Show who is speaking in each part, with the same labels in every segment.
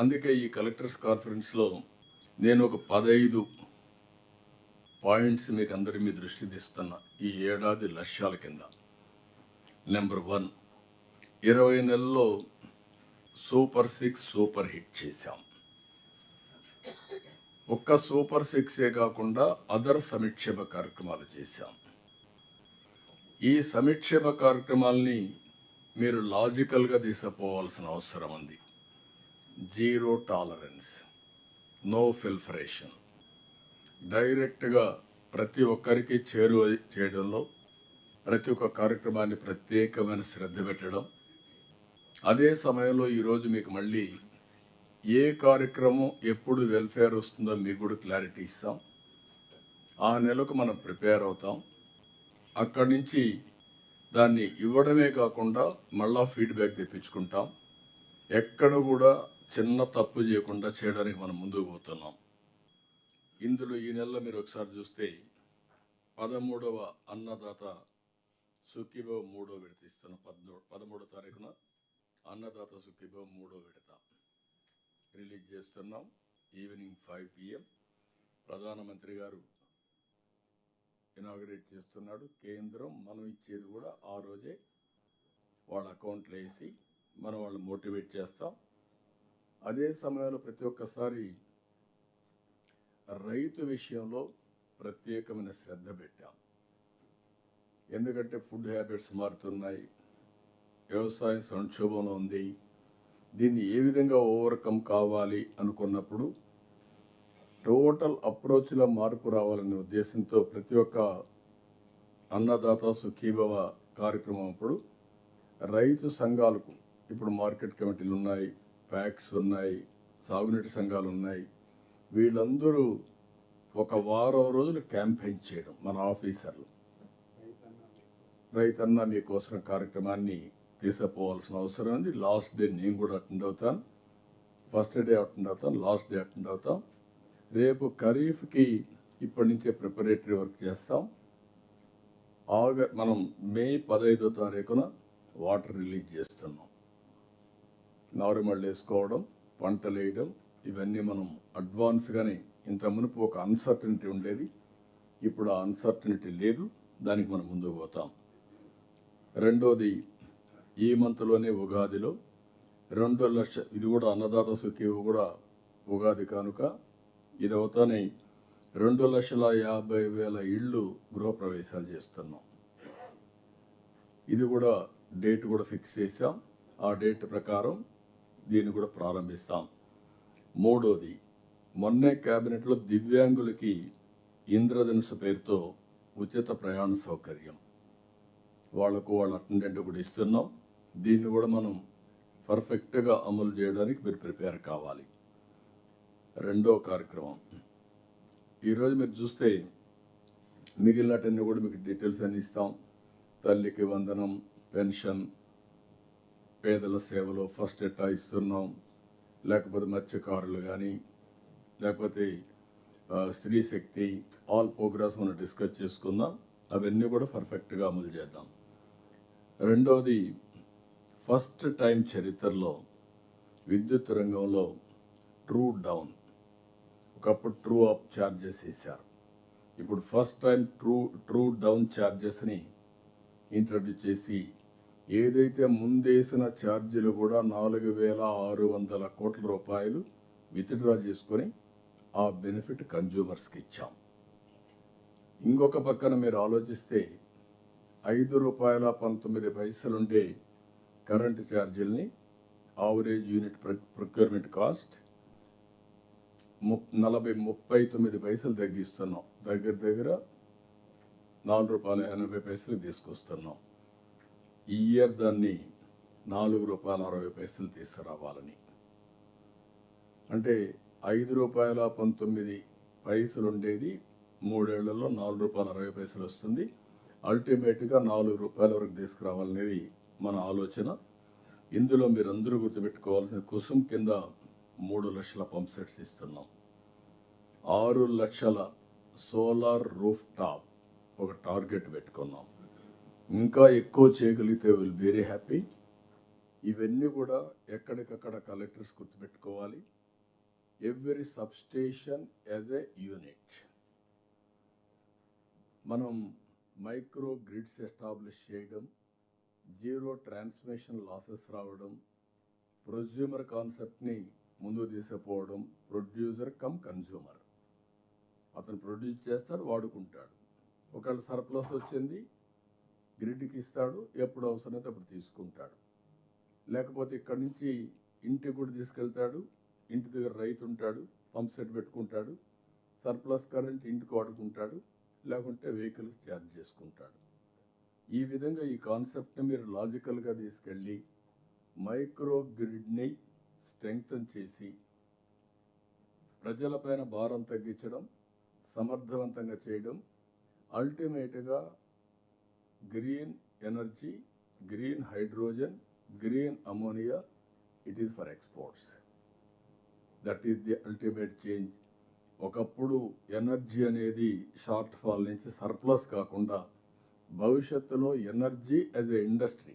Speaker 1: అందుకే ఈ కలెక్టర్స్ కాన్ఫరెన్స్లో నేను ఒక 15 పాయింట్స్ మీకు అందరి మీ దృష్టి తీస్తున్నా. ఈ ఏడాది లక్ష్యాల కింద నెంబర్ 1, 20 నెలల్లో సూపర్ 6 సూపర్ హిట్ చేశాం. ఒక్క సూపర్ 6ఏ కాకుండా అదర్ సంక్షేమ కార్యక్రమాలు చేశాం. ఈ సంక్షేమ కార్యక్రమాల్ని మీరు లాజికల్గా తీసుకుపోవాల్సిన అవసరం ఉంది. జీరో టాలరెన్స్, నో ఫిల్ఫరేషన్, డైరెక్ట్గా ప్రతి ఒక్కరికి చేరువ చేయడంలో ప్రతి ఒక్క కార్యక్రమాన్ని ప్రత్యేకమైన శ్రద్ధ పెట్టడం. అదే సమయంలో ఈరోజు మీకు మళ్ళీ ఏ కార్యక్రమం ఎప్పుడు వెల్ఫేర్ వస్తుందో మీకు కూడా క్లారిటీ ఇస్తాం. ఆ నెలకు మనం ప్రిపేర్ అవుతాం. అక్కడి నుంచి దాన్ని ఇవ్వడమే కాకుండా మళ్ళా ఫీడ్బ్యాక్ తెప్పించుకుంటాం. ఎక్కడ కూడా చిన్న తప్పు చేయకుండా చేయడానికి మనం ముందుకు పోతున్నాం. ఇందులో ఈ నెలలో మీరు ఒకసారి చూస్తే 13వ అన్నదాత సుఖీభవ 3వ విడత ఇస్తున్నాం. 13వ తారీఖున అన్నదాత సుఖీభవ 3వ విడత రిలీజ్ చేస్తున్నాం. ఈవినింగ్ 5 PM ప్రధానమంత్రి గారు ఇనాగరేట్ చేస్తున్నాడు. కేంద్రం మనం ఇచ్చేది కూడా ఆ రోజే వాళ్ళ అకౌంట్లో వేసి మనం వాళ్ళు మోటివేట్ చేస్తాం. అదే సమయంలో ప్రతి ఒక్కసారి రైతు విషయంలో ప్రత్యేకమైన శ్రద్ధ పెట్టాం. ఎందుకంటే ఫుడ్ హ్యాబిట్స్ మారుతున్నాయి, వ్యవసాయం సంక్షోభంలో ఉంది. దీన్ని ఏ విధంగా ఓవర్కమ్ కావాలి అనుకున్నప్పుడు టోటల్ అప్రోచ్లో మార్పు రావాలనే ఉద్దేశంతో ప్రతి ఒక్క అన్నదాత సుఖీభవ కార్యక్రమం అప్పుడు రైతు సంఘాలకు ఇప్పుడు మార్కెట్ కమిటీలు ఉన్నాయి, ప్యాక్స్ ఉన్నాయి, సాగునీటి సంఘాలు ఉన్నాయి. వీళ్ళందరూ ఒక వారం రోజులు క్యాంపెయిన్ చేయడం, మన ఆఫీసర్లు రైతన్న మీకోసం కార్యక్రమాన్ని తీసుకుపోవాల్సిన అవసరం ఉంది. లాస్ట్ డే నేను కూడా అటెండ్ అవుతాను. ఫస్ట్ డే అటెండ్ అవుతాను, లాస్ట్ డే అటెండ్ అవుతాం. రేపు ఖరీఫ్కి ఇప్పటి నుంచే ప్రిపరేటరీ వర్క్ చేస్తాం. మనం మే 15వ తారీఖున వాటర్ రిలీజ్ చేస్తున్నాం. నారుమళ్ళు వేసుకోవడం, పంటలు వేయడం, ఇవన్నీ మనం అడ్వాన్స్గానే. ఇంత మునుపు ఒక అన్సర్టనిటీ ఉండేది, ఇప్పుడు ఆ అన్సర్టనిటీ లేదు. దానికి మనం ముందుకు పోతాం. రెండోది, ఈ మంత్లోనే ఉగాదిలో 2 లక్ష, ఇది కూడా అన్నదాత సుఖీ కూడా ఉగాది కానుక, ఇది అవుతానే 2,50,000 ఇళ్ళు గృహప్రవేశాలు చేస్తున్నాం. ఇది కూడా డేట్ కూడా ఫిక్స్ చేసాం. ఆ డేట్ ప్రకారం దీన్ని కూడా ప్రారంభిస్తాం. మూడోది, మొన్నే క్యాబినెట్లో దివ్యాంగులకి ఇంద్రధనుసు పేరుతో ఉచిత ప్రయాణ సౌకర్యం వాళ్లకు వాళ్ళ అటెండెంట్ కూడా ఇస్తున్నాం. దీన్ని కూడా మనం పర్ఫెక్ట్గా అమలు చేయడానికి మీరు ప్రిపేర్ కావాలి. రెండో కార్యక్రమం, ఈరోజు మీరు చూస్తే మిగిలినటన్నీ కూడా మీకు డీటెయిల్స్ అని ఇస్తాం. తల్లికి వందనం, పెన్షన్, పేదల సేవలో ఫస్ట్ ఎట్టా ఇస్తున్నాం, లేకపోతే మత్స్యకారులు కానీ, లేకపోతే స్త్రీ శక్తి, ఆల్ ప్రోగ్రామ్స్ మనం డిస్కస్ చేసుకుందాం. అవన్నీ కూడా పర్ఫెక్ట్గా అమలు చేద్దాం. రెండవది, ఫస్ట్ టైం చరిత్రలో విద్యుత్ రంగంలో ట్రూ డౌన్, ఒకప్పుడు ట్రూ అప్ ఛార్జెస్ వేశారు. ఇప్పుడు ఫస్ట్ టైం ట్రూ డౌన్ ఛార్జెస్ని ఇంట్రడ్యూస్ చేసి, ఏదైతే ముందేసిన ఛార్జీలు కూడా 4,600 కోట్ల రూపాయలు విత్డ్రా చేసుకొని ఆ బెనిఫిట్ కన్జ్యూమర్స్కి ఇచ్చాం. ఇంకొక పక్కన మీరు ఆలోచిస్తే ₹5.19 ఉండే కరెంటు ఛార్జీలని ఆవరేజ్ యూనిట్ ప్రొక్యూర్మెంట్ కాస్ట్ 39 తగ్గిస్తున్నాం. దగ్గర ₹4.80 తీసుకొస్తున్నాం. ఈ ఇయర్ దాన్ని ₹4.60 తీసుకురావాలని. అంటే ₹5.19 ఉండేది 3 ఏళ్లలో ₹4.60 వస్తుంది. అల్టిమేట్గా ₹4 వరకు తీసుకురావాలనేది మన ఆలోచన. ఇందులో మీరందరూ గుర్తుపెట్టుకోవాల్సిన, కుసుమ్ కింద 3 లక్షల పంప్ సెట్స్ ఇస్తున్నాం. 6 లక్షల సోలార్ రూఫ్ టాప్ ఒక టార్గెట్ పెట్టుకున్నాం. ఇంకా ఎక్కువ చేయగలిగితే విల్ వెరీ హ్యాపీ. ఇవన్నీ కూడా ఎక్కడికక్కడ కలెక్టర్స్ గుర్తుపెట్టుకోవాలి. Every substation as a unit. మనం మైక్రో గ్రిడ్స్ ఎస్టాబ్లిష్ చేయడం, జీరో ట్రాన్స్మిషన్ లాసెస్ రావడం, ప్రొజ్యూమర్ కాన్సెప్ట్ని ముందుకు తీసుకుపోవడం. ప్రొడ్యూసర్ కమ్ కన్జ్యూమర్, అతను ప్రొడ్యూస్ చేస్తాడు, వాడుకుంటాడు. ఒకవేళ సర్ప్లస్ వచ్చింది గ్రిడ్కి ఇస్తాడు, ఎప్పుడు అవసరమైతే అప్పుడు తీసుకుంటాడు. లేకపోతే ఇక్కడి నుంచి ఇంటికి కూడా తీసుకెళ్తాడు, ఇంటి దగ్గర రైతు ఉంటాడు, పంప్ సెట్ పెట్టుకుంటాడు, సర్ప్లస్ కరెంట్ ఇంటికి వాడుకుంటాడు, లేకుంటే వెహికల్స్ ఛార్జ్ చేసుకుంటాడు. ఈ విధంగా ఈ కాన్సెప్ట్ని మీరు లాజికల్గా తీసుకెళ్ళి మైక్రో గ్రిడ్ని స్ట్రెంగ్తన్ చేసి ప్రజలపైన భారం తగ్గించడం, సమర్థవంతంగా చేయడం, అల్టిమేట్గా green energy, green hydrogen, green ammonia, it is for exports. That is the ultimate change. ఒకప్పుడు ఎనర్జీ అనేది షార్ట్ ఫాల్ నుంచి సర్ప్లస్ కాకుండా భవిష్యత్తులో ఎనర్జీ యాజ్ ఎ ఇండస్ట్రీ,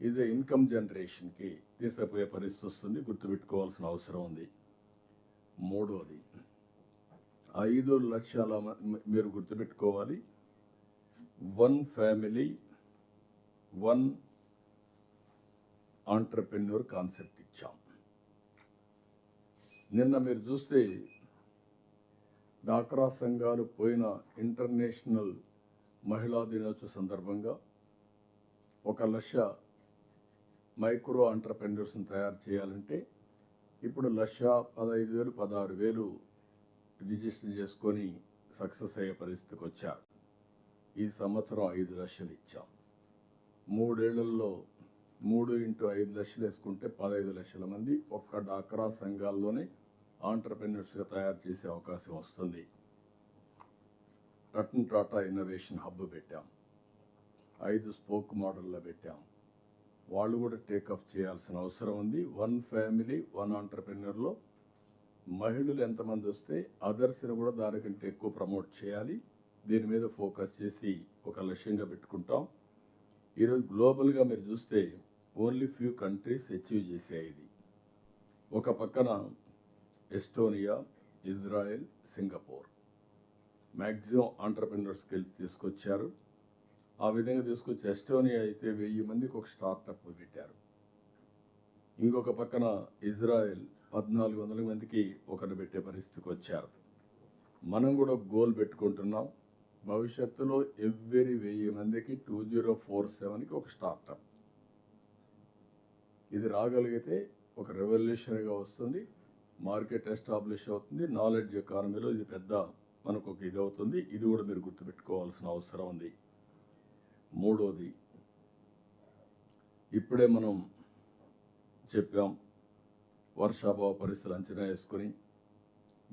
Speaker 1: ఇది ఇన్కమ్ జనరేషన్కి తీసుకుపోయే పరిస్థితి వస్తుంది. గుర్తుపెట్టుకోవాల్సిన అవసరం ఉంది. మూడోది 5 లక్షల మీరు గుర్తుపెట్టుకోవాలి. 1 ఫ్యామిలీ 1 ఆంటర్ప్రెన్యూర్ కాన్సెప్ట్ ఇచ్చాం. నిన్న మీరు చూస్తే డాక్రా సంఘాలు పోయిన ఇంటర్నేషనల్ మహిళా దినోత్సవ సందర్భంగా 1 లక్ష మైక్రో ఆంటర్ప్రెన్యూర్స్ని తయారు చేయాలంటే ఇప్పుడు 1,15,000 16,000 రిజిస్టర్ చేసుకొని సక్సెస్ అయ్యే పరిస్థితికి వచ్చారు. ఈ సంవత్సరం 5 లక్షలు ఇచ్చాం. 3 ఏళ్లలో 3 × 5 లక్షలు వేసుకుంటే 15 లక్షల మంది ఒక్క డాక్రా సంఘాల్లోనే ఆంటర్ప్రెన్యూర్స్గా తయారు చేసే అవకాశం వస్తుంది. రతన్ టాటా ఇన్నోవేషన్ హబ్ పెట్టాం, 5 స్పోక్ మోడల్లో పెట్టాం. వాళ్ళు కూడా టేకఫ్ చేయాల్సిన అవసరం ఉంది. 1 ఫ్యామిలీ 1 ఆంటర్ప్రెన్యూర్లో మహిళలు ఎంతమంది వస్తే అదర్స్ని కూడా దానికంటే ఎక్కువ ప్రమోట్ చేయాలి. దీని మీద ఫోకస్ చేసి ఒక లక్ష్యంగా పెట్టుకుంటాం. ఈరోజు గ్లోబల్గా మీరు చూస్తే ఓన్లీ ఫ్యూ కంట్రీస్ అచీవ్ చేసే ఇది. ఒక పక్కన Estonia, Israel, Singapore maximum entrepreneur skills తీసుకొచ్చారు. ఆ విధంగా తీసుకొచ్చి ఎస్టోనియా అయితే 1000 మందికి ఒక స్టార్టప్ పెట్టారు. ఇంకొక పక్కన ఇజ్రాయెల్ 1400 మందికి ఒకరు పెట్టే పరిస్థితికి వచ్చారు. మనం కూడా గోల్ పెట్టుకుంటున్నాం. భవిష్యత్తులో ఎవ్రీ 1000 మందికి 2047కి ఒక స్టార్టప్. ఇది రాగలిగితే ఒక రెవల్యూషన్గా వస్తుంది, మార్కెట్ ఎస్టాబ్లిష్ అవుతుంది, నాలెడ్జ్ ఎకానమీలో ఇది పెద్ద మనకు ఒక ఇది అవుతుంది. ఇది కూడా మీరు గుర్తుపెట్టుకోవాల్సిన అవసరం ఉంది. మూడోది, ఇప్పుడే మనం చెప్పాం, వర్షాభావ పరిస్థితులు అంచనా వేసుకొని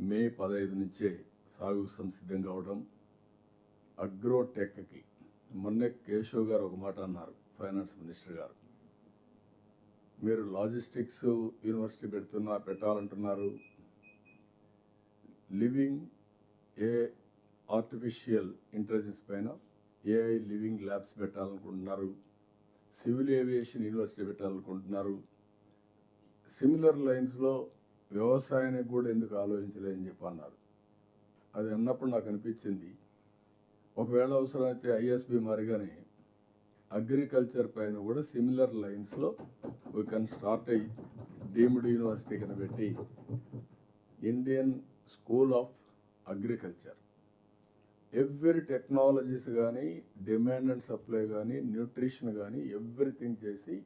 Speaker 1: మే 15 నుంచే సాగు సంసిద్ధం కావడం. అగ్రోటెక్కి మొన్నే కేశవ్ గారు ఒక మాట అన్నారు, ఫైనాన్స్ మినిస్టర్ గారు, మీరు లాజిస్టిక్స్ యూనివర్సిటీ పెట్టాలంటున్నారు, లివింగ్ ఏ ఆర్టిఫిషియల్ ఇంటెలిజెన్స్ పైన ఏఐ లివింగ్ ల్యాబ్స్ పెట్టాలనుకుంటున్నారు, సివిల్ ఏవియేషన్ యూనివర్సిటీ పెట్టాలనుకుంటున్నారు. సిమిలర్ లైన్స్లో వ్యవసాయానికి కూడా ఎందుకు ఆలోచించలేదని చెప్పి అన్నారు. అది అన్నప్పుడు నాకు అనిపించింది, ఒకవేళ అవసరమైతే ఐఎస్బి మారిగానే అగ్రికల్చర్ పైన కూడా సిమిలర్ లైన్స్లో వీ కెన్ స్టార్ట్ అయ్యి డీమ్డ్ యూనివర్సిటీ కింద పెట్టి Indian school of agriculture every technologies కానీ, డిమాండ్ అండ్ సప్లై కానీ, న్యూట్రిషన్ కానీ ఎవ్రీథింగ్ చేసి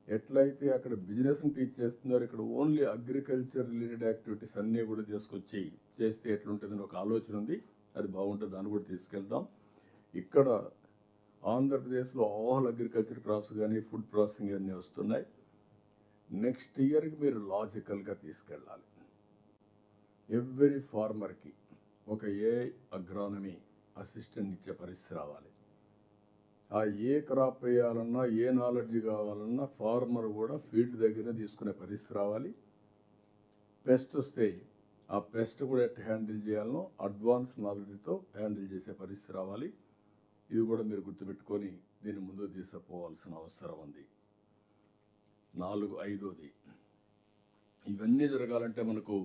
Speaker 1: ఎట్లయితే అక్కడ బిజినెస్ని టీచ్ చేస్తున్నారో ఇక్కడ ఓన్లీ అగ్రికల్చర్ రిలేటెడ్ యాక్టివిటీస్ అన్నీ కూడా తీసుకొచ్చి చేస్తే ఎట్లుంటుందని ఒక ఆలోచన ఉంది. అది బాగుంటుంది, దాన్ని కూడా తీసుకెళ్తాం. ఇక్కడ ఆంధ్రప్రదేశ్లో ఆల్ అగ్రికల్చర్ క్రాప్స్ కానీ, ఫుడ్ ప్రాసెసింగ్ అన్నీ వస్తున్నాయి. నెక్స్ట్ ఇయర్కి మీరు లాజికల్గా తీసుకెళ్ళాలి. ఎవ్రీ ఫార్మర్కి ఒక అగ్రానమీ అసిస్టెంట్ ఇచ్చే పరిస్థితి రావాలి. ఆ ఏ క్రాప్ వేయాలన్నా, ఏ నాలెడ్జ్ కావాలన్నా ఫార్మర్ కూడా ఫీల్డ్ దగ్గర తీసుకునే పరిస్థితి రావాలి. పెస్ట్ వస్తే ఆ పెస్ట్ కూడా ఎట్లా హ్యాండిల్ చేయాలనో అడ్వాన్స్ నాలెడ్జ్తో హ్యాండిల్ చేసే పరిస్థితి రావాలి. ఇది కూడా మీరు గుర్తుపెట్టుకొని దీన్ని ముందుకు తీసుకుపోవాల్సిన అవసరం ఉంది. ఐదోది. ఇవన్నీ జరగాలంటే మనకు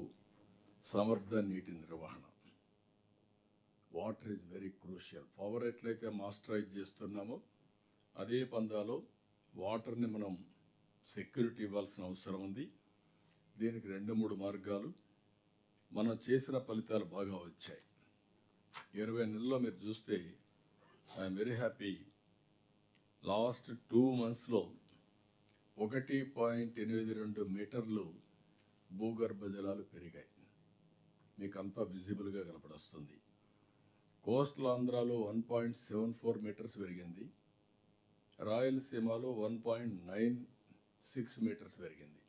Speaker 1: సమర్థ నీటి నిర్వహణ. Water is very crucial. Power ఎట్లయితే మాస్టరైజ్ చేస్తున్నామో అదే పందాలో వాటర్ని మనం సెక్యూరిటీ ఇవ్వాల్సిన అవసరం ఉంది. దీనికి 2-3 మార్గాలు. మనం చేసిన ఫలితాలు బాగా వచ్చాయి. 20 నెలల్లో మీరు చూస్తే ఐఎమ్ వెరీ హ్యాపీ. లాస్ట్ 2 monthsలో 1.82 మీటర్లు భూగర్భ జలాలు పెరిగాయి. మీకు అంతా విజిబుల్గా కనపడొస్తుంది. కోస్టల్ ఆంధ్రాలో 1.74 మీటర్స్ పెరిగింది. రాయలసీమలో 1.96 మీటర్స్ పెరిగింది.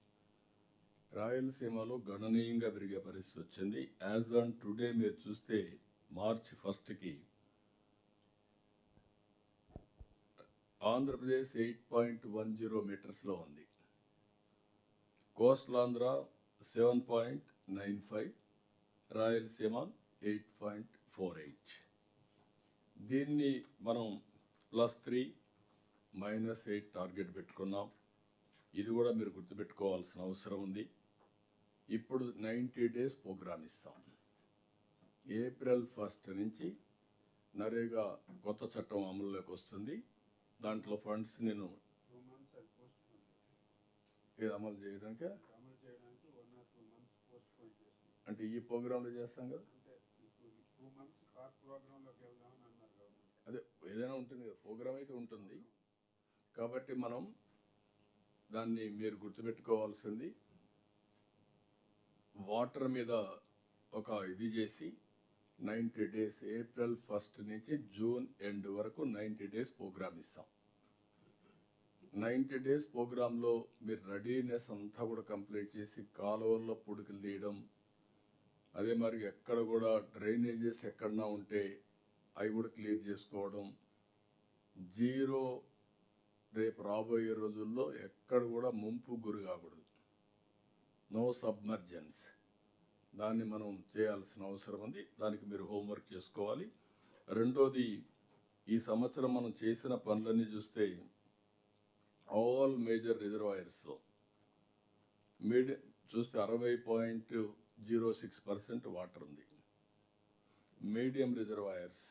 Speaker 1: రాయలసీమలో గణనీయంగా పెరిగే పరిస్థితి వచ్చింది. యాజ్ ఆన్ టుడే మీరు చూస్తే March 1కి ఆంధ్రప్రదేశ్ 8.10 మీటర్స్లో ఉంది. కోస్టల్ ఆంధ్ర 7.95, రాయలసీమ 8.48. దీన్ని మనం +3 -8 టార్గెట్ పెట్టుకున్నాం. ఇది కూడా మీరు గుర్తుపెట్టుకోవాల్సిన అవసరం ఉంది. ఇప్పుడు 90 days ప్రోగ్రామ్ ఇస్తాం. April 1st నుంచి నరేగా కొత్త చట్టం అమలులోకి వస్తుంది. దాంట్లో ఫండ్స్ నేను అమలు చేయడానికి అంటే ఈ ప్రోగ్రాంలో చేస్తాం కదా. అదే ఏదైనా ఉంటుంది కదా, ప్రోగ్రామ్ అయితే ఉంటుంది. కాబట్టి మనం దాన్ని మీరు గుర్తుపెట్టుకోవాల్సింది వాటర్ మీద ఒక ఇది చేసి 90 days, April 1st నుంచి June end వరకు 90 days ప్రోగ్రామ్ ఇస్తాం. 90 days ప్రోగ్రాంలో మీరు రెడీనెస్ అంతా కూడా కంప్లీట్ చేసి కాలువల్లో పుడుకులు తీయడం, అదే మరి ఎక్కడ కూడా డ్రైనేజెస్ ఎక్కడన్నా ఉంటే అవి కూడా క్లియర్ చేసుకోవడం. జీరో రేపు రాబోయే రోజుల్లో ఎక్కడ కూడా ముంపు గురి కాకూడదు. No submergence. దాన్ని మనం చేయాల్సిన అవసరం ఉంది. దానికి మీరు హోంవర్క్ చేసుకోవాలి. రెండోది, ఈ సంవత్సరం మనం చేసిన పనులన్నీ చూస్తే ఆల్ మేజర్ రిజర్వాయర్స్లో చూస్తే 60.06% వాటర్ ఉంది. మీడియం రిజర్వాయర్స్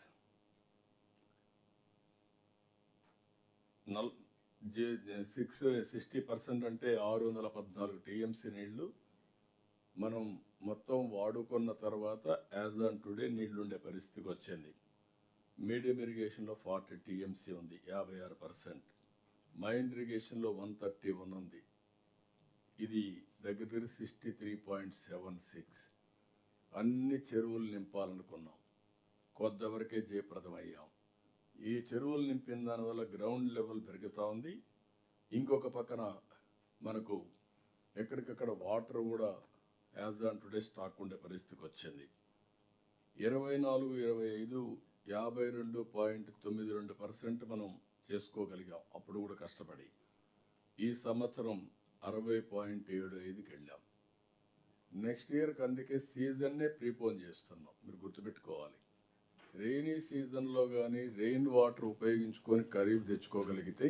Speaker 1: 60% అంటే 614 TMC నీళ్లు మనం మొత్తం వాడుకున్న తర్వాత యాజ్ ఆన్ టుడే నీళ్లుండే పరిస్థితికి వచ్చింది. మీడియం ఇరిగేషన్లో 40 TMC ఉంది, 56%. మైన్ ఇరిగేషన్లో 131 ఉంది. ఇది దగ్గర 63.76. అన్ని చెరువులు నింపాలనుకున్నాం, కొద్దివరకే జయప్రదమయ్యాం. ఈ చెరువులు నింపిన దానివల్ల గ్రౌండ్ లెవెల్ పెరుగుతూ ఉంది. ఇంకొక పక్కన మనకు ఎక్కడికక్కడ వాటర్ కూడా యాజ్ ఆన్ టుడే స్టాక్ ఉండే పరిస్థితికి వచ్చింది. 24-25 52.92% మనం చేసుకోగలిగాం, అప్పుడు కూడా కష్టపడి. ఈ సంవత్సరం 60.75కి వెళ్ళాం. నెక్స్ట్ ఇయర్కి అందుకే సీజన్నే ప్రీపోన్ చేస్తున్నాం. మీరు గుర్తుపెట్టుకోవాలి, రెయినీ సీజన్లో కానీ రెయిన్ వాటర్ ఉపయోగించుకొని ఖరీఫ్ తెచ్చుకోగలిగితే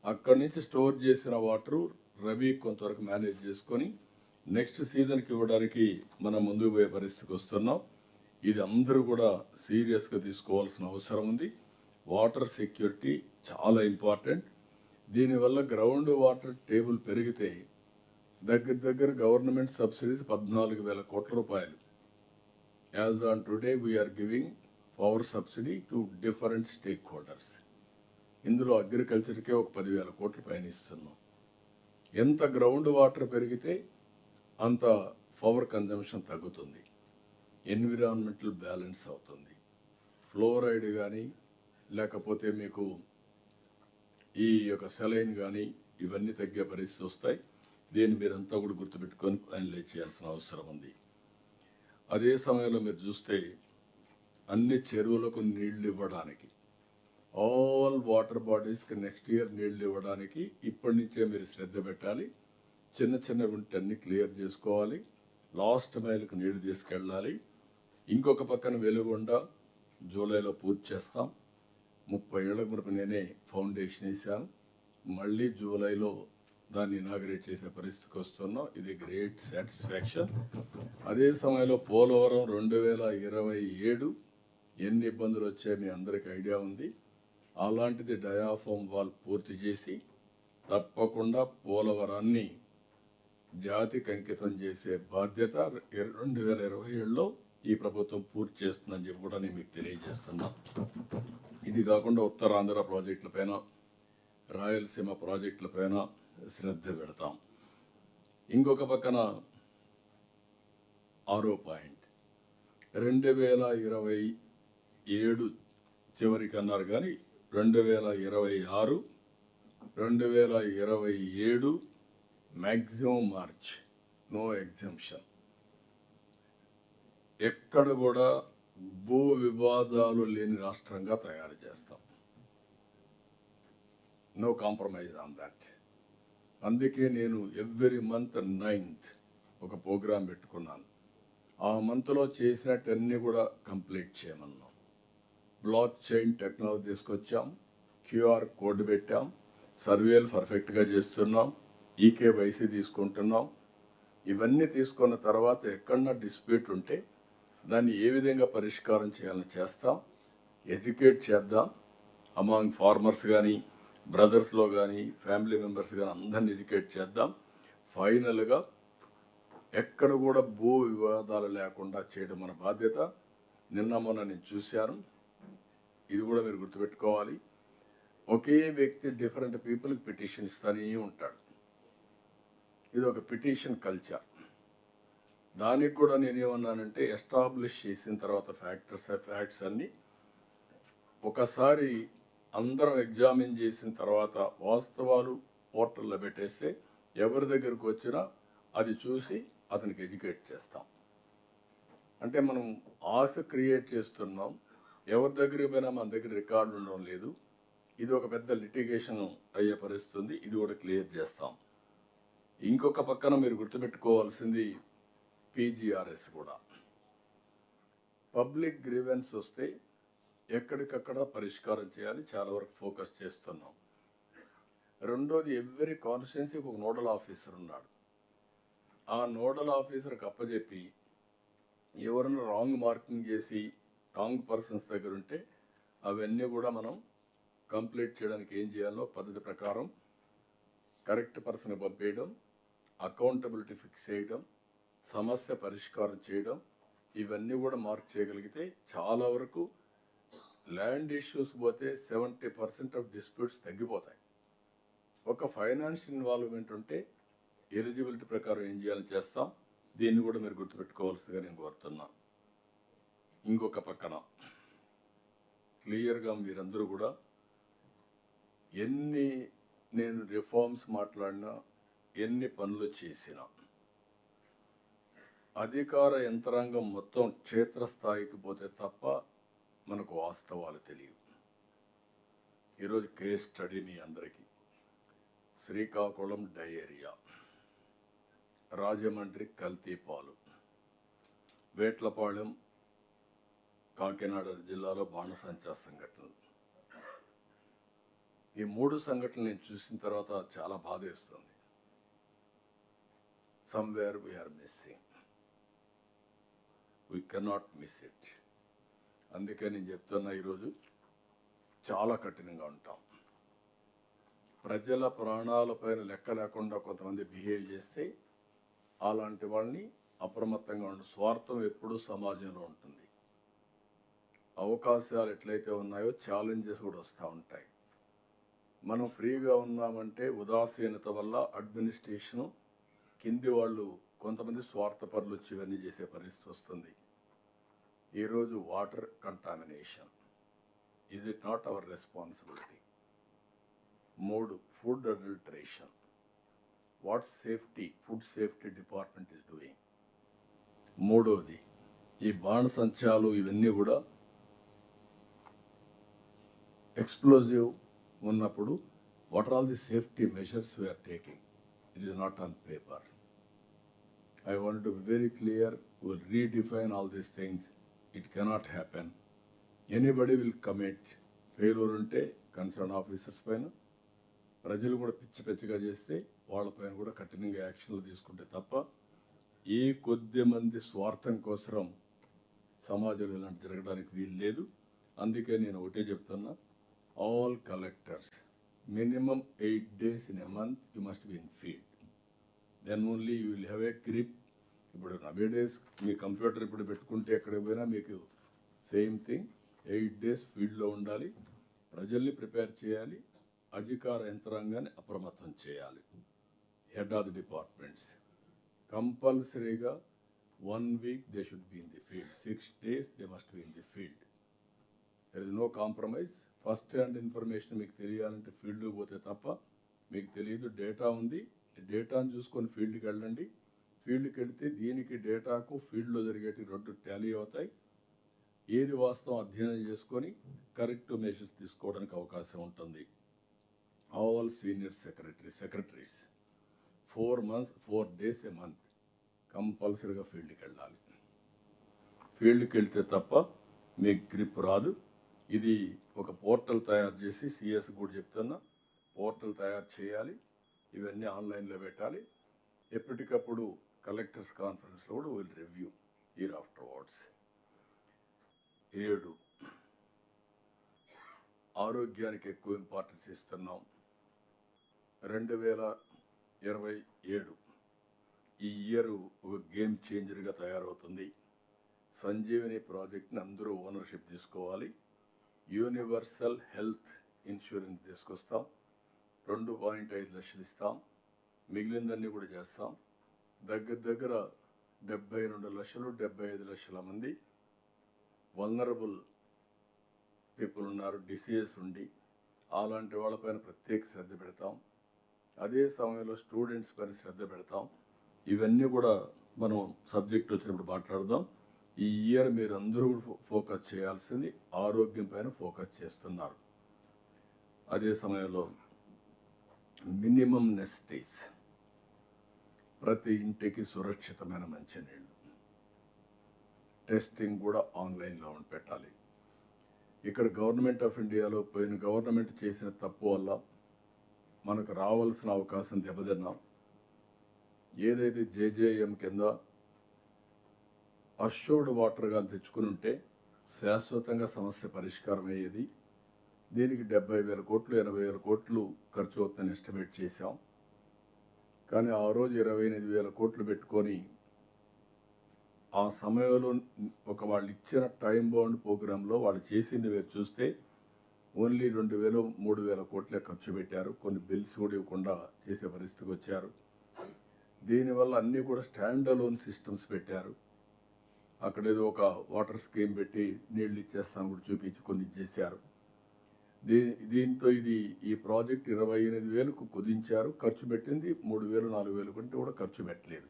Speaker 1: అక్కడి నుంచి స్టోర్ చేసిన వాటరు రబీ కొంతవరకు మేనేజ్ చేసుకొని నెక్స్ట్ సీజన్కి ఇవ్వడానికి మనం ముందుకు పోయే పరిస్థితికి వస్తున్నాం. ఇది అందరూ కూడా సీరియస్గా తీసుకోవాల్సిన అవసరం ఉంది. వాటర్ సెక్యూరిటీ చాలా ఇంపార్టెంట్. దీనివల్ల గ్రౌండ్ వాటర్ టేబుల్ పెరిగితే దగ్గర గవర్నమెంట్ సబ్సిడీస్ 14,000 కోట్ల రూపాయలు. As on today we're giving power subsidy to different stakeholders. ఇందులో అగ్రికల్చర్కే ఒక 10,000 కోట్ల పైన ఇస్తున్నాం. ఎంత గ్రౌండ్ వాటర్ పెరిగితే అంత పవర్ కన్జంప్షన్ తగ్గుతుంది, ఎన్విరాన్మెంటల్ బ్యాలెన్స్ అవుతుంది. ఫ్లోరైడ్ కానీ లేకపోతే మీకు ఈ యొక్క సెలైన్ కానీ ఇవన్నీ తగ్గే పరిస్థితి వస్తాయి. దీన్ని మీరంతా కూడా గుర్తుపెట్టుకొని ఫైనలైజ్ చేయాల్సిన అవసరం ఉంది. అదే సమయంలో మీరు చూస్తే అన్ని చెరువులకు నీళ్లు ఇవ్వడానికి, ఆల్ వాటర్ బాడీస్కి నెక్స్ట్ ఇయర్ నీళ్లు ఇవ్వడానికి ఇప్పటి నుంచే మీరు శ్రద్ధ పెట్టాలి. చిన్న అన్ని క్లియర్ చేసుకోవాలి. లాస్ట్ మైల్కి నీళ్లు తీసుకెళ్ళాలి. ఇంకొక పక్కన వెలుగొండ జూలైలో పూర్తి చేస్తాం. 30 ఏళ్ల వరకు నేనే ఫౌండేషన్ వేసాను. మళ్ళీ జూలైలో దాన్ని ఇనాగ్రేట్ చేసే పరిస్థితికి వస్తున్నాం. ఇది గ్రేట్ సాటిస్ఫాక్షన్. అదే సమయంలో పోలవరం 2027 ఎన్ని ఇబ్బందులు వచ్చాయో మీ అందరికీ ఐడియా ఉంది. అలాంటిది డయాఫామ్ వాల్ పూర్తి చేసి తప్పకుండా పోలవరాన్ని జాతికి అంకితం చేసే బాధ్యత 2027లో ఈ ప్రభుత్వం పూర్తి చేస్తుందని చెప్పి కూడా నేను మీకు తెలియజేస్తున్నా. ఇది కాకుండా ఉత్తరాంధ్ర ప్రాజెక్టులపైన, రాయలసీమ ప్రాజెక్టులపైన శ్రద్ధ పెడతాం. ఇంకొక పక్కన 6వ పాయింట్ 2027 చివరికి అన్నారు, కానీ 2026, 2027 మ్యాక్సిమం మార్చ్, నో ఎగ్జంప్షన్. ఎక్కడ కూడా భూ వివాదాలు లేని రాష్ట్రంగా తయారు చేస్తాం. No compromise on that. అందుకే నేను ఎవ్రీ మంత్ 9th ఒక ప్రోగ్రాం పెట్టుకున్నాను. ఆ మంత్లో చేసినట్టన్నీ కూడా కంప్లీట్ చేయమన్నాం. బ్లాక్ చైన్ టెక్నాలజీ తీసుకొచ్చాం, QR కోడ్ పెట్టాం, సర్వేలు పర్ఫెక్ట్గా చేస్తున్నాం, ఈకేవైసీ తీసుకుంటున్నాం. ఇవన్నీ తీసుకున్న తర్వాత ఎక్కడన్నా డిస్ప్యూట్ ఉంటే దాన్ని ఏ విధంగా పరిష్కారం చేయాలని చేస్తాం. ఎడ్యుకేట్ చేద్దాం. అమాంగ్ ఫార్మర్స్ కానీ, బ్రదర్స్లో కానీ, ఫ్యామిలీ మెంబర్స్ కానీ అందరిని ఎడ్యుకేట్ చేద్దాం. ఫైనల్గా ఎక్కడ కూడా భూ వివాదాలు లేకుండా చేయడం మన బాధ్యత. నిన్న మొన్న నేను చూశాను, ఇది కూడా మీరు గుర్తుపెట్టుకోవాలి. ఒకే వ్యక్తి డిఫరెంట్ పీపుల్కి పిటిషన్ ఇస్తూనే ఉంటాడు. ఇది ఒక పిటిషన్ కల్చర్. దానికి కూడా నేనేమన్నానంటే, ఎస్టాబ్లిష్ చేసిన తర్వాత ఫ్యాక్ట్స్ అన్నీ ఒకసారి అందరం ఎగ్జామిన్ చేసిన తర్వాత వాస్తవాలు పోర్టల్లో పెట్టేస్తే ఎవరి దగ్గరకు వచ్చినా అది చూసి అతనికి ఎడ్యుకేట్ చేస్తాం. అంటే మనం ఆశ క్రియేట్ చేస్తున్నాం. ఎవరి దగ్గరికి పోయినా మన దగ్గర రికార్డు ఉండడం లేదు. ఇది ఒక పెద్ద లిటిగేషన్ అయ్యే పరిస్థితుంది. ఇది కూడా క్లియర్ చేస్తాం. ఇంకొక పక్కన మీరు గుర్తుపెట్టుకోవాల్సింది PGRS కూడా. పబ్లిక్ గ్రీవెన్స్ వస్తే ఎక్కడికక్కడ పరిష్కారం చేయాలి. చాలా వరకు ఫోకస్ చేస్తున్నాం. రెండోది, ఎవ్రీ కాన్స్టిట్యున్సీకి ఒక నోడల్ ఆఫీసర్ ఉన్నాడు. ఆ నోడల్ ఆఫీసర్కి అప్పచెప్పి ఎవరైనా రాంగ్ మార్కింగ్ చేసి రాంగ్ పర్సన్స్ దగ్గర ఉంటే అవన్నీ కూడా మనం కంప్లీట్ చేయడానికి ఏం చేయాలో పద్ధతి ప్రకారం కరెక్ట్ పర్సన్ పంపేయడం, అకౌంటబిలిటీ ఫిక్స్ చేయడం, సమస్య పరిష్కారం చేయడం, ఇవన్నీ కూడా మార్క్ చేయగలిగితే చాలా వరకు ల్యాండ్ ఇష్యూస్ పోతే 70% ఆఫ్ డిస్ప్యూట్స్ తగ్గిపోతాయి. ఒక ఫైనాన్షియల్ ఇన్వాల్వ్మెంట్ ఉంటే ఎలిజిబిలిటీ ప్రకారం ఏం చేయాలని చేస్తాం. దీన్ని కూడా మీరు గుర్తుపెట్టుకోవాల్సిందిగా నేను కోరుతున్నా. ఇంకొక పక్కన క్లియర్గా మీరందరూ కూడా ఎన్ని నేను రిఫార్మ్స్ మాట్లాడినా, ఎన్ని పనులు చేసినా అధికార యంత్రాంగం మొత్తం క్షేత్రస్థాయికి పోతే తప్ప మనకు వాస్తవాలు తెలియవు. ఈరోజు కేస్ స్టడీ మీ అందరికీ. శ్రీకాకుళం డయేరియా, రాజమండ్రి కల్తీ పాలు, వేట్లపాళెం కాకినాడ జిల్లాలో బాణసంచా సంఘటనలు. ఈ 3 సంఘటనలు నేను చూసిన తర్వాత చాలా బాధేస్తుంది. Somewhere we're missing, we cannot miss it. అందుకే నేను చెప్తున్నా, ఈరోజు చాలా కఠినంగా ఉంటాం. ప్రజల ప్రాణాలపైన లెక్క లేకుండా కొంతమంది బిహేవ్ చేస్తే అలాంటి వాళ్ళని అప్రమత్తంగా ఉండి, స్వార్థం ఎప్పుడూ సమాజంలో ఉంటుంది. అవకాశాలు ఎట్లయితే ఉన్నాయో ఛాలెంజెస్ కూడా వస్తూ ఉంటాయి. మనం ఫ్రీగా ఉన్నామంటే ఉదాసీనత వల్ల అడ్మినిస్ట్రేషను కింది వాళ్ళు కొంతమంది స్వార్థపరులు వచ్చి ఇవన్నీ చేసే పరిస్థితి వస్తుంది. ఈరోజు water contamination, is it not our responsibility? 3, food adulteration, what safety, food safety department is doing. 3వది, ఈ బాణసంచాలు ఇవన్నీ కూడా ఎక్స్ప్లోజివ్ ఉన్నప్పుడు what are all the safety measures we are taking? It is not on paper. I want to be very clear, we'll redefine all these things. It cannot happen. Anybody will commit failure unte concerned officers పైన, ప్రజలు కూడా పిచ్చిగా చేస్తే వాళ్ళపైన కూడా కఠినంగా యాక్షన్లు తీసుకుంటే తప్ప ఏ కొద్ది మంది స్వార్థం కోసం సమాజంలో ఇలాంటి జరగడానికి వీలు లేదు. అందుకే నేను ఒకటే చెప్తున్నా, all collectors minimum 8 days in a month you must be in field. Then only you will have a grip. ఇప్పుడు నవేడేస్ మీ కంప్యూటర్ ఇప్పుడు పెట్టుకుంటే ఎక్కడికి పోయినా మీకు సేమ్ థింగ్. 8 days ఫీల్డ్లో ఉండాలి, ప్రజల్ని ప్రిపేర్ చేయాలి, అధికార యంత్రాంగాన్ని అప్రమత్తం చేయాలి. హెడ్ ఆఫ్ ది డిపార్ట్మెంట్స్ కంపల్సరీగా 1 week they should be in the field. 6 days they must be in the field. There is no compromise. First hand information మీకు తెలియాలంటే ఫీల్డ్కి పోతే తప్ప మీకు తెలియదు. డేటా ఉంది, డేటాను చూసుకొని ఫీల్డ్కి వెళ్ళండి. ఫీల్డ్కి వెళితే దీనికి డేటాకు ఫీల్డ్లో జరిగేటి 2 టాలీ అవుతాయి. ఏది వాస్తవం అధ్యయనం చేసుకొని కరెక్ట్ మెజర్స్ తీసుకోవడానికి అవకాశం ఉంటుంది. All senior secretaries 4 days a month కంపల్సరీగా ఫీల్డ్కి వెళ్ళాలి. ఫీల్డ్కి వెళ్తే తప్ప మీకు గ్రిప్ రాదు. ఇది ఒక పోర్టల్ తయారు చేసి సిఎస్ కూడా చెప్తున్నా, పోర్టల్ తయారు చేయాలి, ఇవన్నీ ఆన్లైన్లో పెట్టాలి. ఎప్పటికప్పుడు కలెక్టర్స్ కాన్ఫరెన్స్లో కూడా will review year after words. 7 ఆరోగ్యానికి ఎక్కువ ఇంపార్టెన్స్ ఇస్తున్నాం. 2027 ఈ ఇయర్ ఒక గేమ్ చేంజర్గా తయారవుతుంది. సంజీవని ప్రాజెక్ట్ని అందరూ ఓనర్షిప్ తీసుకోవాలి. యూనివర్సల్ హెల్త్ ఇన్సూరెన్స్ తీసుకొస్తాం. 2.5 లక్షలు ఇస్తాం. మిగిలిందన్నీ కూడా చేస్తాం. దగ్గర 72 లక్షలు 75 లక్షల మంది వల్నరబుల్ పీపుల్ ఉన్నారు, డిసీజెస్ ఉండి. అలాంటి వాళ్ళపైన ప్రత్యేక శ్రద్ధ పెడతాం. అదే సమయంలో స్టూడెంట్స్ పైన శ్రద్ధ పెడతాం. ఇవన్నీ కూడా మనం సబ్జెక్ట్ వచ్చినప్పుడు మాట్లాడదాం. ఈ ఇయర్ మీరు అందరూ ఫోకస్ చేయాల్సింది ఆరోగ్యం పైన ఫోకస్ చేస్తున్నారు. అదే సమయంలో మినిమం నెసిటీస్, ప్రతి ఇంటికి సురక్షితమైన మంచినీళ్ళు, టెస్టింగ్ కూడా ఆన్లైన్లో పెట్టాలి. ఇక్కడ గవర్నమెంట్ ఆఫ్ ఇండియాలో పోయిన గవర్నమెంట్ చేసిన తప్పు వల్ల మనకు రావాల్సిన అవకాశం దెబ్బతిన్నాం. ఏదైతే జేజేఎం కింద అష్యూర్డ్ వాటర్గా తెచ్చుకుని ఉంటే శాశ్వతంగా సమస్య పరిష్కారం అయ్యేది. దీనికి 70,000 కోట్లు 80,000 కోట్లు ఖర్చు అవుతుందని ఎస్టిమేట్ చేశాం. కానీ ఆ రోజు 28,000 కోట్లు పెట్టుకొని ఆ సమయంలో వాళ్ళు ఇచ్చిన టైం బౌండ్ ప్రోగ్రాంలో వాళ్ళు చేసింది మీరు చూస్తే ఓన్లీ 2,000 3,000 కోట్లే ఖర్చు పెట్టారు. కొన్ని బిల్స్ కూడా ఇవ్వకుండా చేసే పరిస్థితికి వచ్చారు. దీనివల్ల అన్నీ కూడా స్టాండ్ అలోన్ సిస్టమ్స్ పెట్టారు. అక్కడ ఏదో ఒక వాటర్ స్కీమ్ పెట్టి నీళ్ళు ఇచ్చేస్తాను కూడా చూపించి కొన్ని ఇచ్చేసారు. దీంతో ఈ ప్రాజెక్ట్ 28,000కు కుదించారు. ఖర్చు పెట్టింది 3,000 4,000 కంటే కూడా ఖర్చు పెట్టలేదు.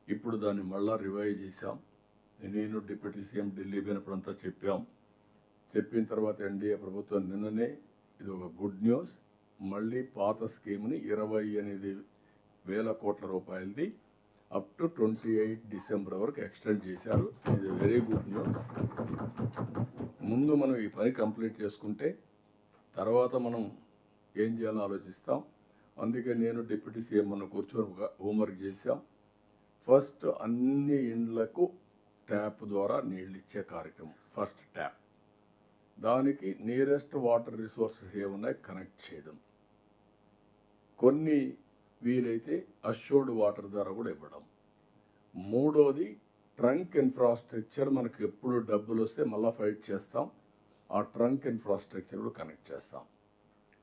Speaker 1: ఇప్పుడు దాన్ని మళ్ళా రివైవ్ చేశాం. నేను డిప్యూటీ సీఎం ఢిల్లీ పోయినప్పుడంతా చెప్పిన తర్వాత ఎన్డీఏ ప్రభుత్వం నిన్ననే ఇది ఒక గుడ్ న్యూస్, మళ్ళీ పాత స్కీమ్ని 28,000 కోట్ల రూపాయలది అప్ టు 28 డిసెంబర్ వరకు ఎక్స్టెండ్ చేశారు. ఇది వెరీ గుడ్ న్యూస్. ముందు మనం ఈ పని కంప్లీట్ చేసుకుంటే తర్వాత మనం ఏం చేయాలో ఆలోచిస్తాం. అందుకే నేను డిప్యూటీ సీఎం మన కూర్చొని హోంవర్క్ చేశాం. ఫస్ట్ అన్ని ఇండ్లకు ట్యాప్ ద్వారా నీళ్ళు ఇచ్చే కార్యక్రమం, ఫస్ట్ ట్యాప్. దానికి నియరెస్ట్ వాటర్ రిసోర్సెస్ ఏమున్నాయి కనెక్ట్ చేయడం, కొన్ని వీలైతే అష్యూర్డ్ వాటర్ ద్వారా కూడా ఇవ్వడం. మూడోది ట్రంక్ ఇన్ఫ్రాస్ట్రక్చర్. మనకు ఎప్పుడు డబ్బులు వస్తే మళ్ళీ ఫైట్ చేస్తాం, ఆ ట్రంక్ ఇన్ఫ్రాస్ట్రక్చర్ కూడా కనెక్ట్ చేస్తాం.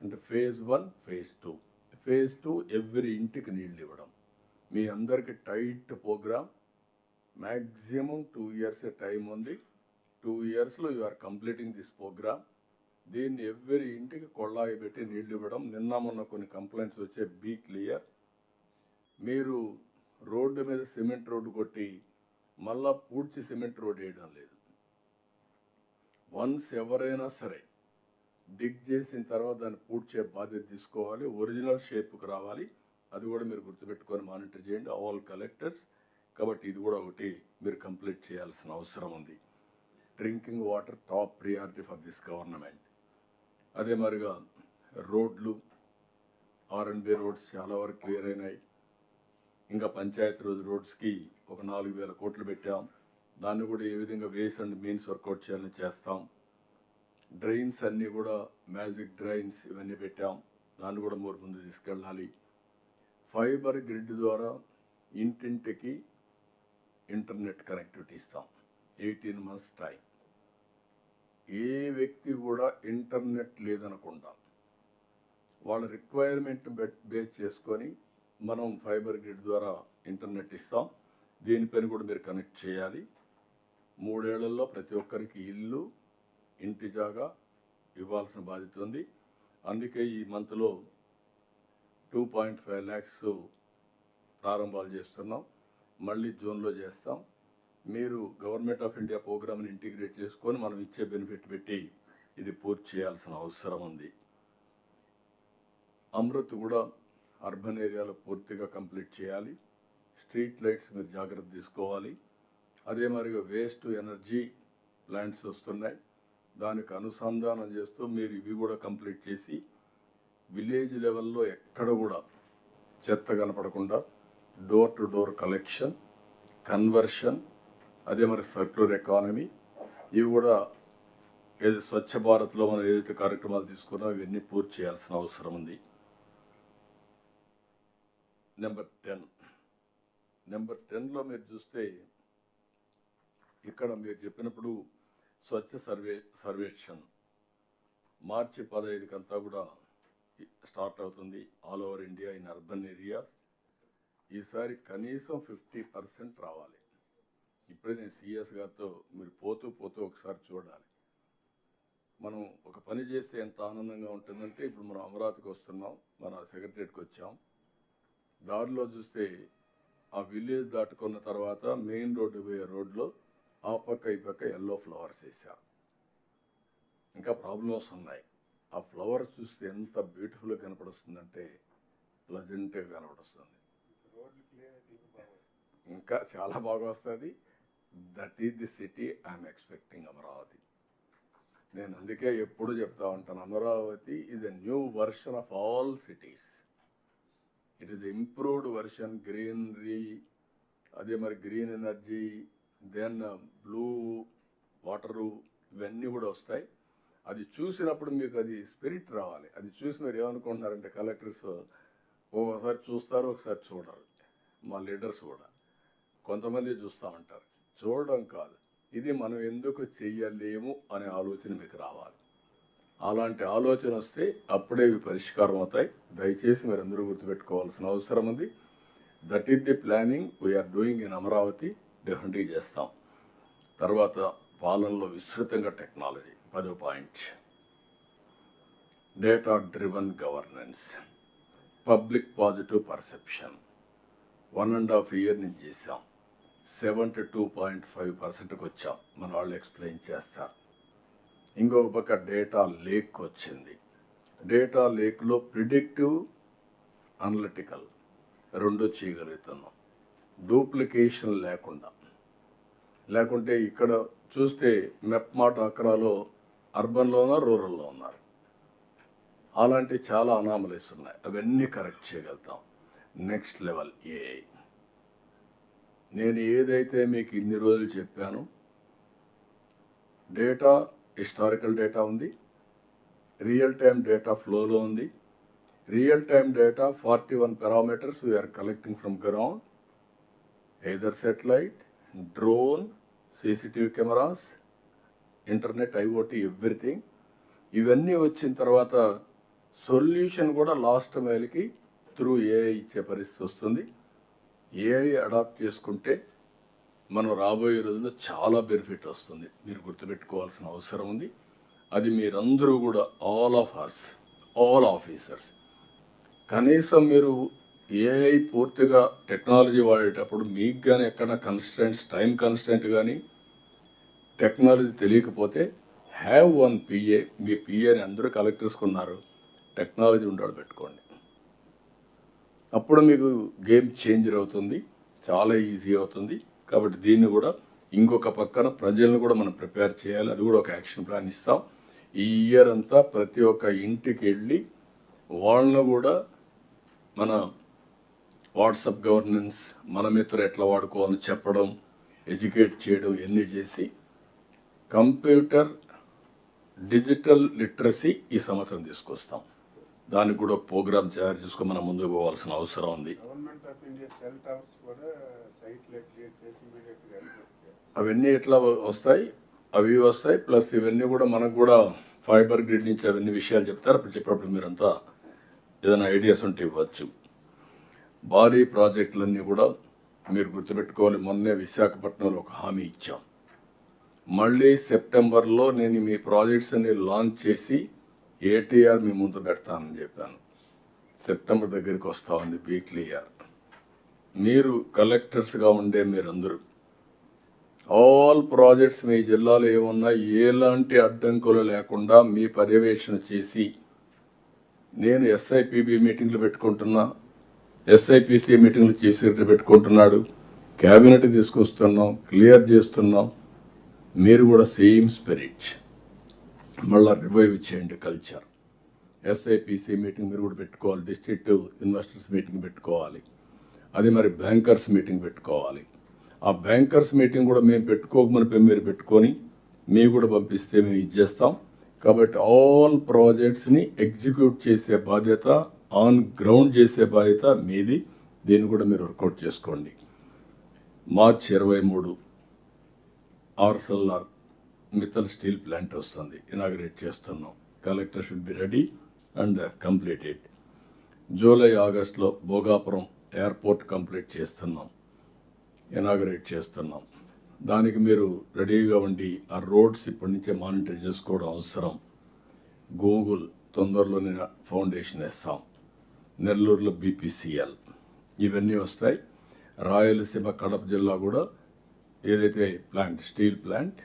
Speaker 1: అంటే ఫేజ్ 1 ఫేజ్ 2. ఫేజ్ 2 ఎవ్రీ ఇంటికి నీళ్ళు ఇవ్వడం. మీ అందరికీ tight program. Maximum 2 years time ఉంది. 2 yearsలో you are completing this program. దీన్ని ఎవ్రీ ఇంటికి కొళ్ళాయి పెట్టి నీళ్ళు ఇవ్వడం. నిన్న మొన్న కొన్ని కంప్లైంట్స్ వచ్చే బీ క్లియర్. మీరు రోడ్డు మీద సిమెంట్ రోడ్డు కొట్టి మళ్ళా పూడ్చి సిమెంట్ రోడ్ వేయడం లేదు. వన్స్ ఎవరైనా సరే డిగ్ చేసిన తర్వాత దాన్ని పూడ్చే బాధ్యత తీసుకోవాలి. ఒరిజినల్ షేప్కి రావాలి. అది కూడా మీరు గుర్తుపెట్టుకొని మానిటర్ చేయండి, ఆల్ కలెక్టర్స్. కాబట్టి ఇది కూడా ఒకటి మీరు కంప్లీట్ చేయాల్సిన అవసరం ఉంది. Drinking water tap priority for this government. అదే మరిగా రోడ్లు, R&B రోడ్స్ చాలా వరకు క్లియర్ అయినాయి. ఇంకా పంచాయతీ రోడ్స్కి ఒక 4,000 కోట్లు పెట్టాం. దాన్ని కూడా ఏ విధంగా వేస్ అండ్ మీన్స్ వర్కౌట్ చేయాలని చేస్తాం. డ్రైన్స్ అన్నీ కూడా మ్యాజిక్ డ్రైన్స్ ఇవన్నీ పెట్టాం. దాన్ని కూడా ముందు తీసుకెళ్ళాలి. ఫైబర్ గ్రిడ్ ద్వారా ఇంటింటికి ఇంటర్నెట్ కనెక్టివిటీ ఇస్తాం. 18 months టైం. ఏ వ్యక్తి కూడా ఇంటర్నెట్ లేదనకుండా వాళ్ళ రిక్వైర్మెంట్ బేస్ చేసుకొని మనం ఫైబర్ గ్రిడ్ ద్వారా ఇంటర్నెట్ ఇస్తాం. దీనిపైన కూడా మీరు కనెక్ట్ చేయాలి. 3 ఏళ్లలో ప్రతి ఒక్కరికి ఇల్లు, ఇంటి జాగా ఇవ్వాల్సిన బాధ్యత ఉంది. అందుకే ఈ మంత్లో 2.5 lakhs ప్రారంభాలు చేస్తున్నాం. మళ్ళీ జూన్లో చేస్తాం. మీరు గవర్నమెంట్ ఆఫ్ ఇండియా ప్రోగ్రామ్ని ఇంటిగ్రేట్ చేసుకొని మనం ఇచ్చే బెనిఫిట్ పెట్టి ఇది పూర్తి చేయాల్సిన అవసరం ఉంది. అమృత్ కూడా అర్బన్ ఏరియాలో పూర్తిగా కంప్లీట్ చేయాలి. స్ట్రీట్ లైట్స్ మీరు జాగ్రత్త తీసుకోవాలి. అదే మరిగా వేస్ట్ ఎనర్జీ ప్లాంట్స్ వస్తున్నాయి. దానికి అనుసంధానం చేస్తూ మీరు ఇవి కూడా కంప్లీట్ చేసి విలేజ్ లెవెల్లో ఎక్కడ కూడా చెత్త కనపడకుండా door to door collection, conversion, అదే మరి సర్క్యులర్ ఎకానమీ, ఇవి కూడా ఏది స్వచ్ఛ భారత్లో మనం ఏదైతే కార్యక్రమాలు తీసుకున్నామో ఇవన్నీ పూర్తి చేయాల్సిన అవసరం ఉంది. నెంబర్ 10లో మీరు చూస్తే ఇక్కడ మీరు చెప్పినప్పుడు స్వచ్ఛ సర్వేక్షణ్ మార్చి 15 అంతా కూడా స్టార్ట్ అవుతుంది all over India in urban areas. ఈసారి కనీసం 50% రావాలి. ఇప్పుడే నేను సిఎస్ గారితో మీరు పోతూ ఒకసారి చూడాలి. మనం ఒక పని చేస్తే ఎంత ఆనందంగా ఉంటుందంటే, ఇప్పుడు మనం అమరావతికి వస్తున్నాం, మన సెక్రటరియట్కి వచ్చాం. దారిలో చూస్తే ఆ విలేజ్ దాటుకున్న తర్వాత మెయిన్ రోడ్డు పోయే రోడ్లో ఆ పక్క ఈ పక్క ఎల్లో ఫ్లవర్స్ వేసారు. ఇంకా ప్రాబ్లమ్స్ ఉన్నాయి. ఆ ఫ్లవర్స్ చూస్తే ఎంత బ్యూటిఫుల్గా కనపడుస్తుందంటే ప్లజెంట్గా కనపడుస్తుంది. ఇంకా చాలా బాగా వస్తుంది. That is the city I'm expecting Amaravati. నేను అందుకే ఎప్పుడు చెప్తా ఉంటాను, Amaravati is a new version of all cities. It is improved version. Greenery, అదే మరి green energy, then blue water, ఇవన్నీ కూడా వస్తాయి. అది చూసినప్పుడు మీకు అది స్పిరిట్ రావాలి. అది చూసి మీరు ఏమనుకుంటున్నారంటే కలెక్టర్స్ ఒకసారి చూస్తారు, ఒకసారి చూడరు. మా లీడర్స్ కూడా కొంతమంది చూస్తూ ఉంటారు. చూడడం కాదు, ఇది మనం ఎందుకు చెయ్యలేము అనే ఆలోచన మీకు రావాలి. అలాంటి ఆలోచన వస్తే అప్పుడే ఇవి పరిష్కారం అవుతాయి. దయచేసి మీరు అందరూ గుర్తుపెట్టుకోవాల్సిన అవసరం ఉంది. That is the planning we're doing in Amaravati. డెఫినెట్గా చేస్తాం. తర్వాత పాలనలో విస్తృతంగా టెక్నాలజీ 10వ point, data driven governance, public positive perception. 1.5 year నుంచి చేసాం. 72.5%కి వచ్చాం. మన వాళ్ళు ఎక్స్ప్లెయిన్ చేస్తారు. ఇంకొక పక్క డేటా లేక్ వచ్చింది. డేటా లేక్లో ప్రిడిక్టివ్, అనలిటికల్ రెండు చేయగలుగుతున్నాం. డూప్లికేషన్ లేకుంటే ఇక్కడ చూస్తే మెప్మాట్ అక్రాలో అర్బన్లోనో రూరల్లో ఉన్నారు. అలాంటి చాలా అనామలీస్ ఉన్నాయి. అవన్నీ కరెక్ట్ చేయగలుగుతాం. Next level AI. నేను ఏదైతే మీకు ఇన్ని రోజులు చెప్పానో, డేటా హిస్టారికల్ డేటా ఉంది, రియల్ టైమ్ డేటా ఫ్లోలో ఉంది. Real time data 41 parameters we are collecting from ground, either satellite, drone, CCTV cameras, internet, IoT, everything. ఇవన్నీ వచ్చిన తర్వాత సొల్యూషన్ కూడా లాస్ట్ మైల్కి త్రూ ఏఐ ఇచ్చే పరిస్థితి వస్తుంది. ఏఐ అడాప్ట్ చేసుకుంటే మనం రాబోయే రోజుల్లో చాలా బెనిఫిట్ వస్తుంది. మీరు గుర్తుపెట్టుకోవాల్సిన అవసరం ఉంది. అది మీరందరూ కూడా all of us, all officers, కనీసం మీరు ఏఐ పూర్తిగా టెక్నాలజీ వాడేటప్పుడు మీకు కానీ ఎక్కడ కన్స్టెంట్స్, టైం కన్స్టెంట్ కానీ టెక్నాలజీ తెలియకపోతే హ్యావ్ వన్ పిఏ. మీ పిఏని అందరూ కలెక్టర్స్కున్నారు, టెక్నాలజీ ఉండాలి పెట్టుకోండి. అప్పుడు మీకు గేమ్ చేంజర్ అవుతుంది, చాలా ఈజీ అవుతుంది. కాబట్టి దీన్ని కూడా ఇంకొక పక్కన ప్రజలను కూడా మనం ప్రిపేర్ చేయాలి. అది కూడా ఒక యాక్షన్ ప్లాన్ ఇస్తాం. ఈ ఇయర్ అంతా ప్రతి ఒక్క ఇంటికి వెళ్ళి వాళ్ళను కూడా మన వాట్సాప్ గవర్నెన్స్, మన మిత్ర ఎట్లా వాడుకోవాలని చెప్పడం, ఎడ్యుకేట్ చేయడం ఇవన్నీ చేసి కంప్యూటర్ డిజిటల్ లిటరసీ ఈ సంవత్సరం తీసుకొస్తాం. దానికి కూడా ఒక ప్రోగ్రామ్ తయారు చేసుకొని మనం ముందుకు పోవాల్సిన అవసరం ఉంది.
Speaker 2: Government of India cell towers కూడా సైట్లో క్రియేట్ చేసి ఇమీడియట్గా
Speaker 1: అవన్నీ ఎట్లా వస్తాయి, అవి వస్తాయి. ప్లస్ ఇవన్నీ కూడా మనకు కూడా ఫైబర్ గ్రిడ్ నుంచి అవన్నీ విషయాలు చెప్తారు. అప్పుడు చెప్పేటప్పుడు మీరంతా ఏదైనా ఐడియాస్ ఉంటే ఇవ్వచ్చు. భారీ ప్రాజెక్టులన్నీ కూడా మీరు గుర్తుపెట్టుకోవాలి. మొన్నే విశాఖపట్నంలో ఒక హామీ ఇచ్చాం. మళ్ళీ సెప్టెంబర్లో నేను మీ ప్రాజెక్ట్స్ అన్ని లాంచ్ చేసి ఏటీఆర్ మీ ముందు పెడతానని చెప్పాను. సెప్టెంబర్ దగ్గరికి వస్తూ ఉంది. Be clear. మీరు కలెక్టర్స్గా ఉండే మీరందరూ ఆల్ ప్రాజెక్ట్స్ మీ జిల్లాలో ఏమున్నా ఎలాంటి అడ్డంకులు లేకుండా మీ పర్యవేక్షణ చేసి, నేను ఎస్ఐపిబి మీటింగ్లు పెట్టుకుంటున్నా, ఎస్ఐపిసి మీటింగ్లు చేసి పెట్టుకుంటున్నాడు, క్యాబినెట్ తీసుకొస్తున్నాం, క్లియర్ చేస్తున్నాం. మీరు కూడా సేమ్ స్పిరిట్ మళ్ళీ రివైవ్ చేయండి. కల్చర్ ఎస్ఐపిసి మీటింగ్ మీరు కూడా పెట్టుకోవాలి. డిస్ట్రిక్ట్ ఇన్వెస్టర్స్ మీటింగ్ పెట్టుకోవాలి. అది మరి బ్యాంకర్స్ మీటింగ్ పెట్టుకోవాలి. ఆ బ్యాంకర్స్ మీటింగ్ కూడా మేము పెట్టుకోకమునిపై మీరు పెట్టుకొని మేము కూడా పంపిస్తే మేము ఇచ్చేస్తాం. కాబట్టి ఆల్ ప్రాజెక్ట్స్ని ఎగ్జిక్యూట్ చేసే బాధ్యత, ఆన్ గ్రౌండ్ చేసే బాధ్యత మీది. దీన్ని కూడా మీరు వర్కౌట్ చేసుకోండి. మార్చి 23 ఆర్సెల్ఆర్ మిత్తల్ స్టీల్ ప్లాంట్ వస్తుంది, ఇనాగ్రేట్ చేస్తున్నాం. Collector should be ready and completed. July ఆగస్టులో భోగాపురం ఎయిర్పోర్ట్ కంప్లీట్ చేస్తున్నాం, ఇనాగ్రేట్ చేస్తున్నాం. దానికి మీరు రెడీగా ఉండి ఆ రోడ్స్ ఇప్పటి నుంచే మానిటర్ చేసుకోవడం అవసరం. గూగుల్ తొందరలోనే ఫౌండేషన్ వేస్తాం. నెల్లూరులో బీపీసీఎల్ ఇవన్నీ వస్తాయి. రాయలసీమ కడప జిల్లా కూడా ఏదైతే ప్లాంట్ స్టీల్ ప్లాంట్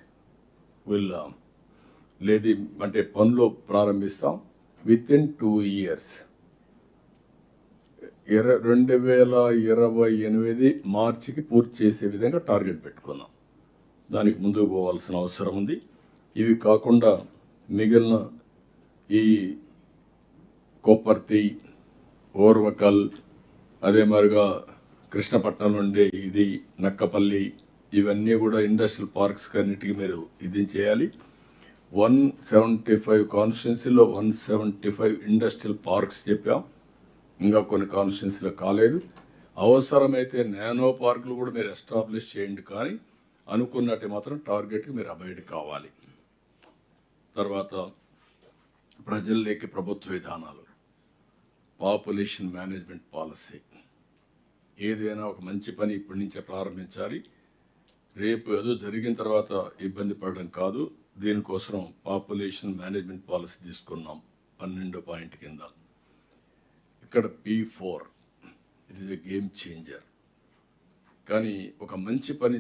Speaker 1: లేదు అంటే పనులు ప్రారంభిస్తాం. విత్ ఇన్ 2 years 2028 మార్చికి పూర్తి చేసే విధంగా టార్గెట్ పెట్టుకున్నాం. దానికి ముందుకు పోవాల్సిన అవసరం ఉంది. ఇవి కాకుండా మిగిలిన ఈ కోపర్తి, ఓర్వకల్, అదే మరిగా కృష్ణపట్నం నుండి ఇది నక్కపల్లి, ఇవన్నీ కూడా ఇండస్ట్రియల్ పార్క్స్ అన్నిటికీ మీరు ఇది చేయాలి. 175 కాన్స్టిట్యున్సీలో 175 ఇండస్ట్రియల్ పార్క్స్ చెప్పాం. ఇంకా కొన్ని కాన్స్టిట్యున్సీలో కాలేదు. అవసరమైతే నానో పార్కులు కూడా మీరు ఎస్టాబ్లిష్ చేయండి. కానీ అనుకున్నట్టు మాత్రం టార్గెట్కి మీరు అబైడ్ కావాలి. తర్వాత ప్రజల్లోకి ప్రభుత్వ విధానాలు, పాపులేషన్ మేనేజ్మెంట్ పాలసీ. ఏదైనా ఒక మంచి పని ఇప్పటి నుంచే ప్రారంభించాలి. రేపు ఏదో జరిగిన తర్వాత ఇబ్బంది పడడం కాదు. దీనికోసం పాపులేషన్ మేనేజ్మెంట్ పాలసీ తీసుకున్నాం 12 పాయింట్ కింద. ఇక్కడ P4 it is a game changer. కానీ ఒక మంచి పని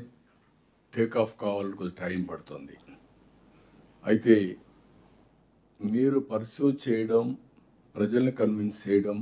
Speaker 1: టేక్ ఆఫ్ కావాలని కొంచెం టైం పడుతుంది. అయితే మీరు పర్సూ చేయడం, ప్రజల్ని కన్విన్స్ చేయడం,